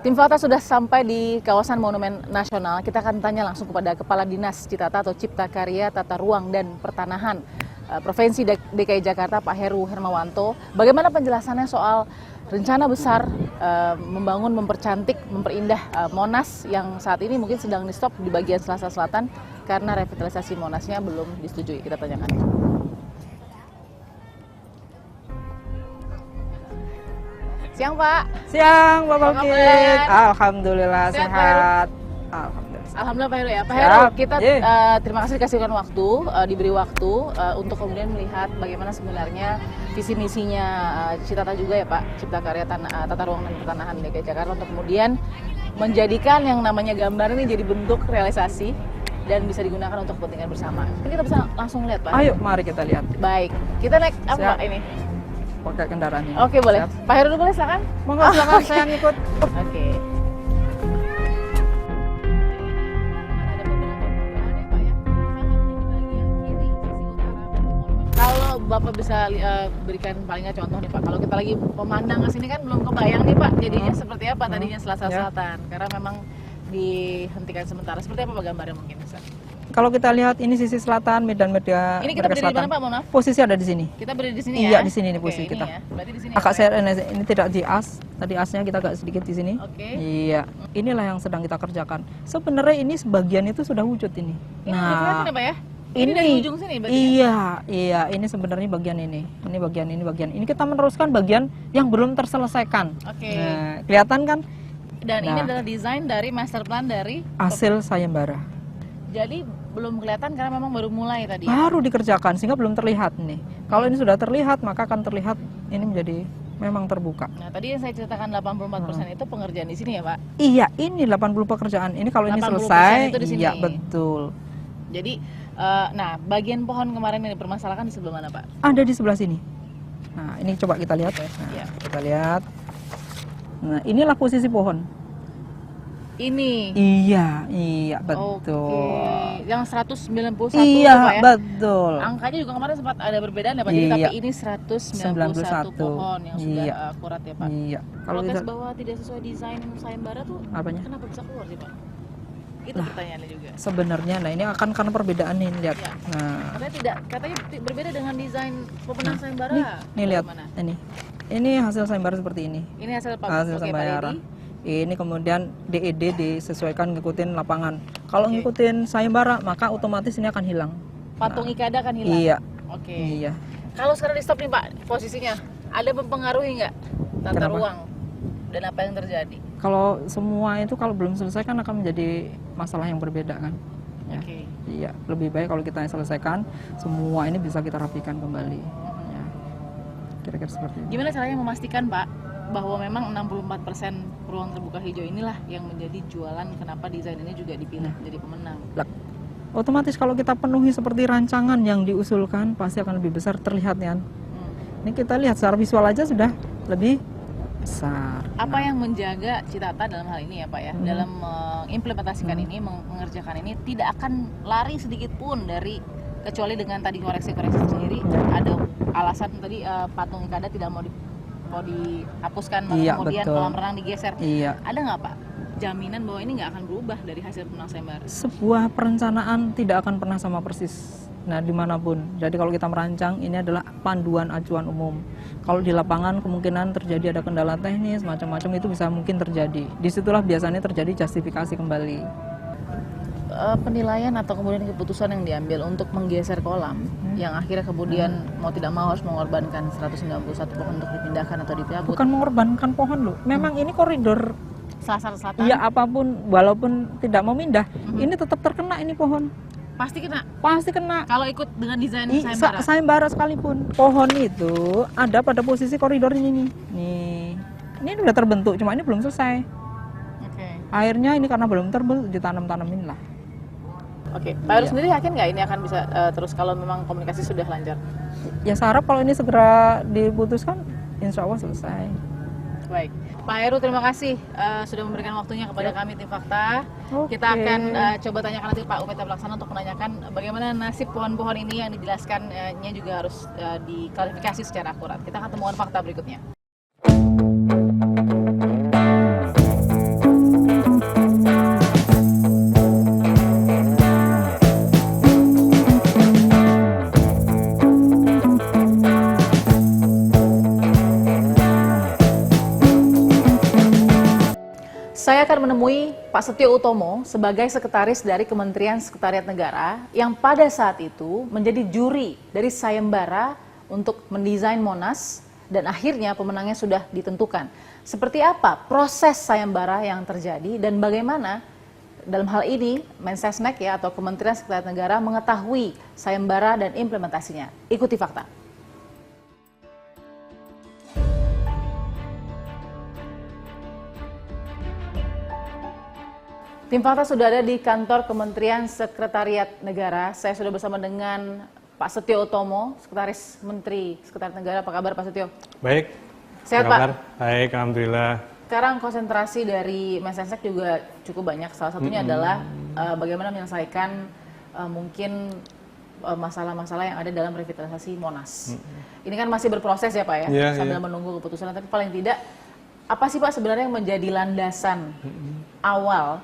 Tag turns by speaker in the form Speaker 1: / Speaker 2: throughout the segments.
Speaker 1: Tim Fakta sudah sampai di kawasan Monumen Nasional. Kita akan tanya langsung kepada Kepala Dinas Citata atau Cipta Karya Tata Ruang dan Pertanahan Provinsi DKI Jakarta, Pak Heru Hermawanto. Bagaimana penjelasannya soal rencana besar membangun, mempercantik, memperindah Monas yang saat ini mungkin sedang di stop di bagian Selatan karena revitalisasi Monasnya belum disetujui. Kita tanyakan. Siang Pak.
Speaker 2: Siang Pak Bokit. Alhamdulillah sehat.
Speaker 1: Alhamdulillah Pak Heru ya. Pak Heru, kita terima kasih dikasihkan waktu, diberi waktu untuk kemudian melihat bagaimana sebenarnya visi misinya Citata juga ya Pak, Cipta Karya Tata Ruang dan Pertanahan DKI Jakarta untuk kemudian menjadikan yang namanya gambar ini jadi bentuk realisasi dan bisa digunakan untuk kepentingan bersama. Ini kita bisa langsung lihat Pak.
Speaker 2: Ayo mari kita lihat.
Speaker 1: Baik, kita naik apa Pak ini?
Speaker 2: Pakai kendaraan ini.
Speaker 1: Oke boleh. Siap. Pak Heru boleh silakan.
Speaker 2: Monggo silakan saya ngikut.
Speaker 1: Oke. Kalau Bapak bisa berikan paling nggak contoh nih Pak, kalau kita lagi memandang ke sini kan belum kebayang nih Pak, jadinya seperti apa tadinya Selatan, karena memang dihentikan sementara. Seperti apa Pak gambarnya mungkin bisa?
Speaker 2: Kalau kita lihat ini sisi selatan, Medan Merdeka
Speaker 1: Ini kita berdiri di mana Pak, mohon maaf?
Speaker 2: Posisi ada di sini.
Speaker 1: Kita berdiri di sini ya?
Speaker 2: Iya, di sini nih posisi kita.
Speaker 1: Ya. Berarti di sini.
Speaker 2: Agak ini tidak di as, tadi asnya kita agak sedikit di sini.
Speaker 1: Oke.
Speaker 2: Iya, inilah yang sedang kita kerjakan. Sebenarnya ini sebagian itu sudah wujud ini.
Speaker 1: Ini udah kelihatan ya Pak ya?
Speaker 2: Ini
Speaker 1: dari ujung sini berarti
Speaker 2: iya, ini sebenarnya bagian ini. Ini bagian ini kita meneruskan bagian yang belum terselesaikan.
Speaker 1: Oke.
Speaker 2: Nah, kelihatan kan?
Speaker 1: Dan ini adalah desain dari master plan dari
Speaker 2: hasil sayembara.
Speaker 1: Jadi belum kelihatan karena memang baru mulai tadi.
Speaker 2: Baru dikerjakan sehingga belum terlihat nih. Kalau ini sudah terlihat maka akan terlihat ini menjadi memang terbuka.
Speaker 1: Nah, tadi yang saya ceritakan 84% itu pengerjaan di sini ya, Pak?
Speaker 2: Iya, ini 80 pekerjaan. Ini kalau ini selesai,
Speaker 1: itu di sini.
Speaker 2: Iya, betul.
Speaker 1: Jadi nah, bagian pohon kemarin yang dipermasalahkan di sebelah mana, Pak?
Speaker 2: Ada di sebelah sini. Nah, ini coba kita lihat. Nah, kita lihat. Nah, inilah posisi pohon.
Speaker 1: Ini.
Speaker 2: Iya, betul.
Speaker 1: Oke. Yang 191
Speaker 2: iya,
Speaker 1: Pak ya?
Speaker 2: Betul.
Speaker 1: Angkanya juga kemarin sempat ada perbedaan ya Pak, jadi tapi ini 191 pohon yang sudah akurat ya Pak.
Speaker 2: Iya.
Speaker 1: Kalau tes bahwa tidak sesuai desain sayembara tuh
Speaker 2: apanya?
Speaker 1: Kenapa bisa keluar sih Pak? Itu pertanyaannya juga.
Speaker 2: Sebenarnya, nah ini akan karena perbedaan nih, lihat.
Speaker 1: Ya.
Speaker 2: Nah,
Speaker 1: katanya berbeda dengan desain pemenang sayembara.
Speaker 2: Nih lihat, ini hasil sayembara seperti ini.
Speaker 1: Ini hasil
Speaker 2: sayembara. Ini kemudian DED disesuaikan ngikutin lapangan. Kalau ngikutin sayembara, maka otomatis ini akan hilang.
Speaker 1: Patung IKADA akan hilang.
Speaker 2: Iya.
Speaker 1: Oke.
Speaker 2: Iya.
Speaker 1: Kalau sekarang di stop nih Pak, posisinya ada mempengaruhi nggak tata ruang dan apa yang terjadi?
Speaker 2: Kalau semua itu kalau belum selesai kan akan menjadi masalah yang berbeda kan. Ya. Iya, lebih baik kalau kita selesaikan semua ini bisa kita rapikan kembali. Ya. Kira-kira seperti itu.
Speaker 1: Gimana caranya memastikan Pak bahwa memang 64% ruang terbuka hijau inilah yang menjadi jualan, kenapa desain ini juga dipilih menjadi pemenang?
Speaker 2: Otomatis kalau kita penuhi seperti rancangan yang diusulkan pasti akan lebih besar terlihat kan. Ini kita lihat secara visual aja sudah lebih besar.
Speaker 1: Apa yang menjaga Citata dalam hal ini ya Pak ya, dalam mengimplementasikan ini, mengerjakan ini tidak akan lari sedikit pun dari, kecuali dengan tadi koreksi-koreksi sendiri, ada alasan tadi patung IKADA tidak mau dihapuskan, kemudian kolam renang digeser.
Speaker 2: Iya.
Speaker 1: Ada nggak Pak jaminan bahwa ini nggak akan berubah dari hasil pemenang sayembara?
Speaker 2: Sebuah perencanaan tidak akan pernah sama persis. Nah, dimanapun. Jadi kalau kita merancang, ini adalah panduan acuan umum. Kalau di lapangan kemungkinan terjadi ada kendala teknis, macam-macam itu bisa mungkin terjadi. Disitulah biasanya terjadi justifikasi kembali.
Speaker 1: Penilaian atau kemudian keputusan yang diambil untuk menggeser kolam yang akhirnya kemudian mau tidak mau harus mengorbankan 191 pohon untuk dipindahkan atau dicabut.
Speaker 2: Bukan mengorbankan pohon loh, memang ini koridor
Speaker 1: selatan.
Speaker 2: Iya, apapun walaupun tidak mau pindah, ini tetap terkena ini pohon.
Speaker 1: Pasti kena.
Speaker 2: Pasti kena.
Speaker 1: Kalau ikut dengan desain sayembara.
Speaker 2: Sayembara sekalipun, pohon itu ada pada posisi koridor ini nih. Ini udah terbentuk, cuma ini belum selesai. Airnya ini karena belum terbentuk ditanam-tanamin lah.
Speaker 1: Oke, Pak Heru sendiri yakin nggak ini akan bisa terus kalau memang komunikasi sudah lancar?
Speaker 2: Ya saya harap kalau ini segera diputuskan, insya Allah selesai.
Speaker 1: Baik, Pak Heru terima kasih sudah memberikan waktunya kepada kami tim Fakta. Kita akan coba tanyakan nanti Pak Upeta Pelaksana untuk menanyakan bagaimana nasib pohon-pohon ini yang dijelaskannya juga harus diklarifikasi secara akurat. Kita akan temukan fakta berikutnya. Saya akan menemui Pak Setio Utomo sebagai sekretaris dari Kementerian Sekretariat Negara yang pada saat itu menjadi juri dari sayembara untuk mendesain Monas dan akhirnya pemenangnya sudah ditentukan. Seperti apa proses sayembara yang terjadi dan bagaimana dalam hal ini Mensesnek ya atau Kementerian Sekretariat Negara mengetahui sayembara dan implementasinya. Ikuti fakta. Tim Fakta sudah ada di kantor Kementerian Sekretariat Negara. Saya sudah bersama dengan Pak Setio Utomo, Sekretaris Menteri Sekretariat Negara. Apa kabar Pak Setio?
Speaker 3: Baik.
Speaker 1: Sehat
Speaker 3: Pak?
Speaker 1: Baik,
Speaker 3: Alhamdulillah.
Speaker 1: Sekarang konsentrasi dari Mensesnek juga cukup banyak. Salah satunya adalah bagaimana menyelesaikan mungkin masalah-masalah yang ada dalam revitalisasi Monas. Ini kan masih berproses ya Pak ya, sambil menunggu keputusan. Tapi paling tidak, apa sih Pak sebenarnya yang menjadi landasan awal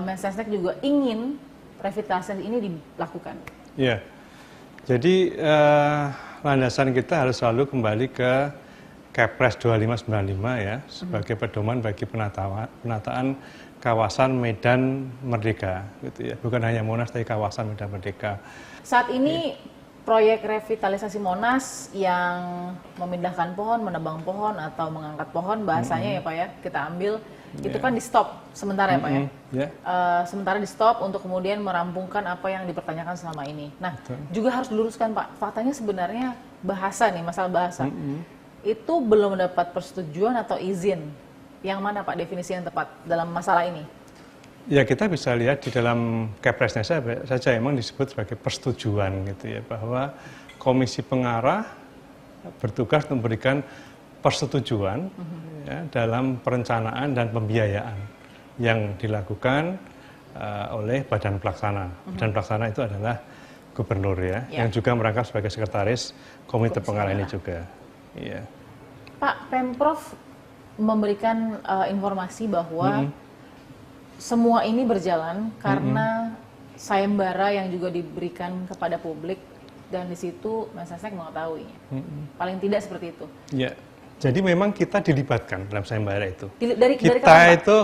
Speaker 1: Mensesnek juga ingin revitalisasi ini dilakukan?
Speaker 3: Ya, jadi landasan kita harus selalu kembali ke Kepres 2595 ya, sebagai pedoman bagi penataan kawasan Medan Merdeka, gitu ya. Bukan hanya Monas, tapi kawasan Medan Merdeka.
Speaker 1: Saat ini proyek revitalisasi Monas yang memindahkan pohon, menebang pohon atau mengangkat pohon bahasanya ya Pak ya, kita ambil itu kan di stop sementara ya Pak ya. Sementara di stop untuk kemudian merampungkan apa yang dipertanyakan selama ini. Nah, juga harus diluruskan Pak, faktanya sebenarnya bahasa nih, masalah bahasa. Itu belum mendapat persetujuan atau izin. Yang mana Pak definisi yang tepat dalam masalah ini?
Speaker 3: Ya, kita bisa lihat di dalam Kepresnya saja memang disebut sebagai persetujuan gitu ya, bahwa Komisi Pengarah bertugas memberikan persetujuan ya, dalam perencanaan dan pembiayaan yang dilakukan oleh Badan Pelaksana. Badan Pelaksana itu adalah Gubernur ya, yang juga merangkap sebagai sekretaris Komite Pengarah ini juga. Ya.
Speaker 1: Pak, Pemprov memberikan informasi bahwa semua ini berjalan karena sayembara yang juga diberikan kepada publik dan di situ Mensesnek mengetahuinya. Paling tidak seperti itu.
Speaker 3: Ya. Jadi memang kita dilibatkan dalam sayembara itu.
Speaker 1: Dari
Speaker 3: Kita itu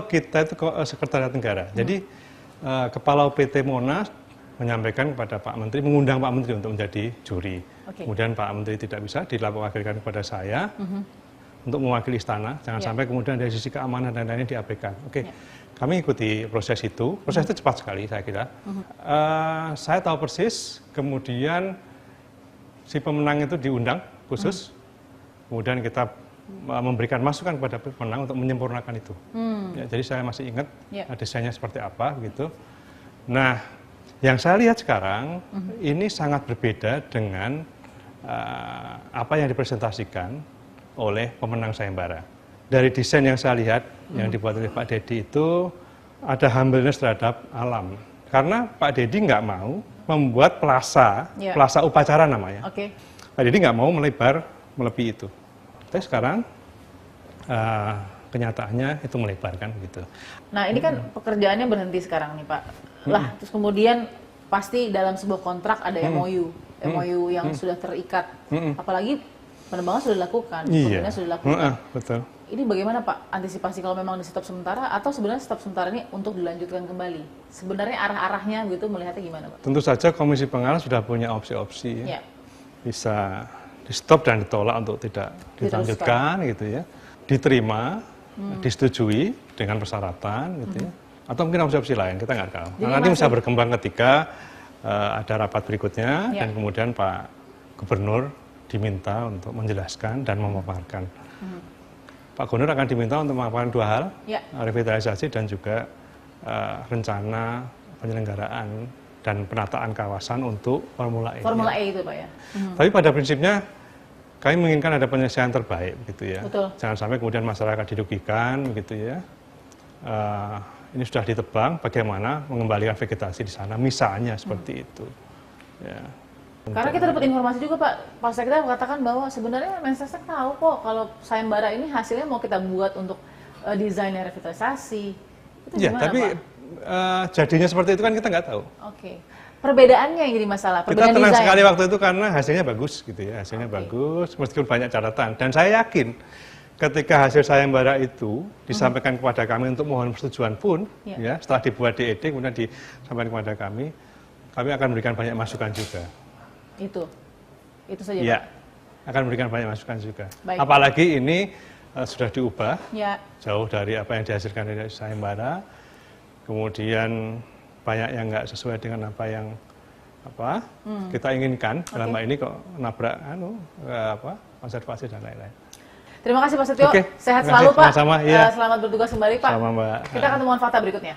Speaker 3: Sekretariat Negara. Jadi Kepala UPT Monas menyampaikan kepada Pak Menteri, mengundang Pak Menteri untuk menjadi juri. Kemudian Pak Menteri tidak bisa dilapor-wakilkan kepada saya untuk mewakili istana. Jangan sampai kemudian dari sisi keamanan dan lainnya diabaikan. Kami ikuti proses itu. Proses itu cepat sekali saya kira. Saya tahu persis. Kemudian si pemenang itu diundang khusus. Kemudian kita memberikan masukan kepada pemenang untuk menyempurnakan itu. Ya, jadi saya masih ingat desainnya seperti apa gitu. Nah, yang saya lihat sekarang ini sangat berbeda dengan apa yang dipresentasikan oleh pemenang sayembara. Dari desain yang saya lihat yang dibuat oleh Pak Dedi itu ada humbleness terhadap alam. Karena Pak Dedi nggak mau membuat plaza upacara namanya. Pak Dedi nggak mau melebihi itu. Tapi sekarang kenyataannya itu melebarkan gitu.
Speaker 1: Nah ini kan pekerjaannya berhenti sekarang nih Pak. Lah terus kemudian pasti dalam sebuah kontrak ada MOU yang sudah terikat. Apalagi penebangan sudah dilakukan, pekerjaannya sudah dilakukan.
Speaker 3: Betul.
Speaker 1: Ini bagaimana Pak antisipasi kalau memang di stop sementara atau sebenarnya stop sementara ini untuk dilanjutkan kembali? Sebenarnya arah-arahnya gitu melihatnya gimana Pak?
Speaker 3: Tentu saja Komisi Pengarah sudah punya opsi-opsi. Bisa di stop dan ditolak untuk tidak dilanjutkan gitu ya. Diterima, disetujui dengan persyaratan gitu ya. Atau mungkin opsi-opsi lain, kita nggak tahu. Nah, nanti bisa berkembang ketika ada rapat berikutnya dan kemudian Pak Gubernur diminta untuk menjelaskan dan memaparkan. Pak Gubernur akan diminta untuk memaparkan dua hal, revitalisasi dan juga rencana penyelenggaraan dan penataan kawasan untuk Formula E.
Speaker 1: Formula E itu Pak ya.
Speaker 3: Tapi pada prinsipnya kami menginginkan ada penyelesaian terbaik gitu ya.
Speaker 1: Betul.
Speaker 3: Jangan sampai kemudian masyarakat dirugikan gitu ya. Ini sudah ditebang, bagaimana mengembalikan vegetasi di sana, misalnya seperti itu. Ya.
Speaker 1: Karena kita dapat informasi juga Pak Sekda mengatakan bahwa sebenarnya Mensesnek tahu kok kalau sayembara ini hasilnya mau kita buat untuk desain revitalisasi. Itu gimana,
Speaker 3: tapi jadinya seperti itu kan kita nggak tahu.
Speaker 1: Perbedaannya yang jadi masalah.
Speaker 3: Kita tenang sekali waktu itu karena hasilnya bagus gitu ya, hasilnya bagus meskipun banyak catatan. Dan saya yakin ketika hasil sayembara itu disampaikan kepada kami untuk mohon persetujuan pun, ya, setelah dibuat DED kemudian disampaikan kepada kami akan memberikan banyak masukan juga.
Speaker 1: Itu saja.
Speaker 3: Ya,
Speaker 1: Pak?
Speaker 3: akan memberikan banyak masukan juga.
Speaker 1: Baik.
Speaker 3: Apalagi ini sudah diubah,
Speaker 1: Ya.
Speaker 3: jauh dari apa yang dihasilkan dari sayembara, kemudian banyak yang nggak sesuai dengan apa yang kita inginkan. Dalam hal ini kok nabrak konservasi dan lain-lain.
Speaker 1: Terima kasih Pak Setio.
Speaker 3: Oke,
Speaker 1: Sehat
Speaker 3: terima kasih.
Speaker 1: selalu Pak.
Speaker 3: Sama-sama, iya.
Speaker 1: Selamat bertugas kembali Pak.
Speaker 3: Sama, Mbak.
Speaker 1: Kita akan temuan fakta berikutnya.